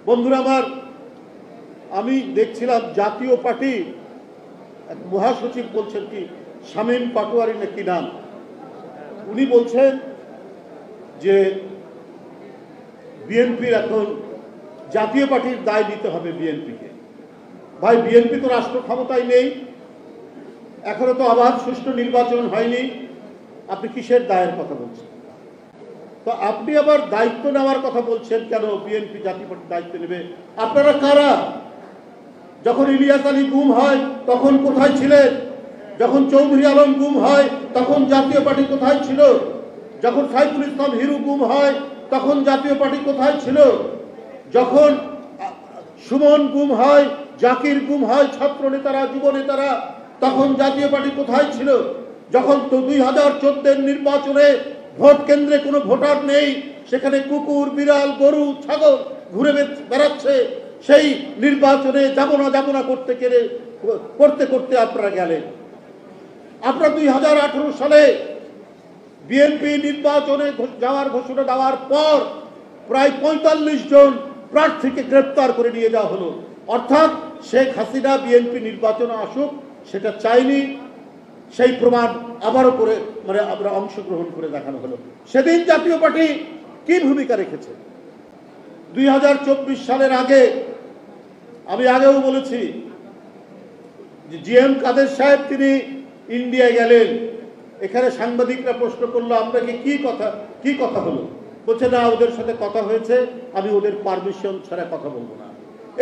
বন্ধুরা আমার, আমি দেখছিলাম জাতীয় পার্টি এক মহাসচিব বলছেন কি শামীম পাটোয়ারি নাকি নাম, উনি বলছেন যে বিএনপির এখন জাতীয় পার্টির দায় নিতে হবে বিএনপিকে। ভাই, বিএনপি তো রাষ্ট্র ক্ষমতায় নেই, এখনো তো অবাধ সুষ্ঠু নির্বাচন হয়নি, আপনি কিসের দায়ের কথা বলছেন? তো আপনি আবার দায়িত্ব নেওয়ার কথা বলছেন কেন? বিএনপি জাতীয় পার্টির দায়িত্ব নেবে? আপনারা কারা? যখন ইলিয়াস আলী গুম হয় তখন কোথায় ছিলেন? যখন চৌধুরী আলম গুম হয় তখন জাতীয় পার্টি কোথায় ছিল? যখন সাইফুল ইসলাম হিরু গুম হয় তখন জাতীয় পার্টি কোথায় ছিল? যখন সুমন গুম হয়, জাকির গুম হয়, ছাত্র নেতারা, যুব নেতারা, তখন জাতীয় পার্টি কোথায় ছিল? যখন তো 2014 নির্বাচনে ভোট কেন্দ্রে কোনো ভোটার নেই, সেখানে কুকুর, বিড়াল, গরু, ছাগল ঘুরে বেড়াচ্ছে, সেই নির্বাচনে যাব না করতে করতে আপনারা গেলেন। আপনারা 2018 সালে বিএনপি নির্বাচনে যাওয়ার ঘোষণা দেওয়ার পর প্রায় 45 জন প্রার্থীকে গ্রেপ্তার করে নিয়ে যাওয়া হলো। অর্থাৎ শেখ হাসিনা বিএনপি নির্বাচনে আসুক সেটা চাইনি, সেই প্রমাণ আবারও করে আমরা অংশগ্রহণ করে দেখানো হলো। সেদিন জাতীয় পার্টি কি ভূমিকা রেখেছে? 2024 সালের আগে, আমি আগেও বলেছি যে জিএম কাদের সাহেব তিনি ইন্ডিয়া গেলেন, এখানে সাংবাদিকরা প্রশ্ন করলো আপনাকে কি কথা হলো? বলছে না, ওদের সাথে কথা হয়েছে, আমি ওদের পারমিশন ছাড়া কথা বলবো না।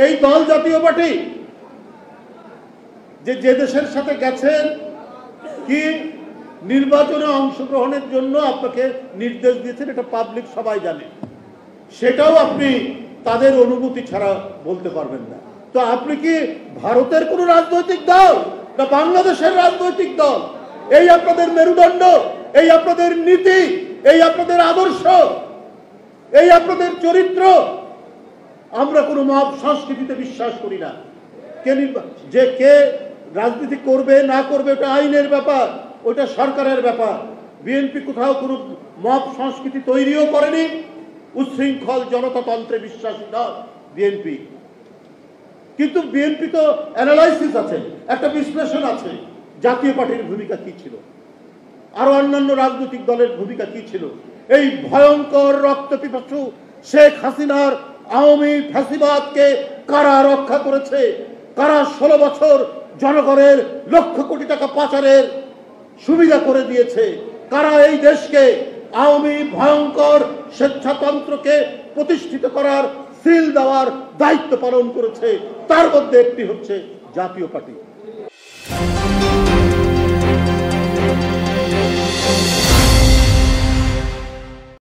এই দল জাতীয় পার্টি যে দেশের সাথে গেছেন কি নির্বাচনে অংশগ্রহণের জন্য আপনাকে নির্দেশ দিয়েছেন, এটা পাবলিক সবাই জানে, সেটাও আপনি তাদের অনুমতি ছাড়া বলতে পারবেন না। তো আপনি কি ভারতের কোন রাজনৈতিক দল না বাংলাদেশের রাজনৈতিক দল? এই আপনাদের মেরুদণ্ড, এই আপনাদের নীতি, এই আপনাদের আদর্শ, এই আপনাদের চরিত্র। আমরা কোনো মব সংস্কৃতিতে বিশ্বাস করি না। কে রাজনীতি করবে না করবে ওটা আইনের ব্যাপার, ওটা সরকারের ব্যাপার। বিএনপি কোথাও কোনো মব সংস্কৃতি তৈরিও করেনি, উচ্ছৃঙ্খল জনতাতন্ত্রে বিশ্বাসী দল বিএনপি। কিন্তু বিএনপি তো অ্যানালাইসিস আছে, একটা বিশ্লেষণ আছে, জাতীয় পার্টির ভূমিকা কি ছিল, আরো অন্যান্য রাজনৈতিক দলের ভূমিকা কি ছিল। এই ভয়ঙ্কর রক্তপিপাসু শেখ হাসিনার আওয়ামী ফ্যাসিবাদকে কারা রক্ষা করেছে? কারা 16 বছর জনগণের লক্ষ কোটি টাকা পাচারের সুবিধা করে দিয়েছে? কারা এই দেশকে আওয়ামী ভয়ঙ্কর স্বেচ্ছাতন্ত্রকে প্রতিষ্ঠিত করার সিল দেওয়ার দায়িত্ব পালন করেছে? তার মধ্যে একটি হচ্ছে জাতীয় পার্টি।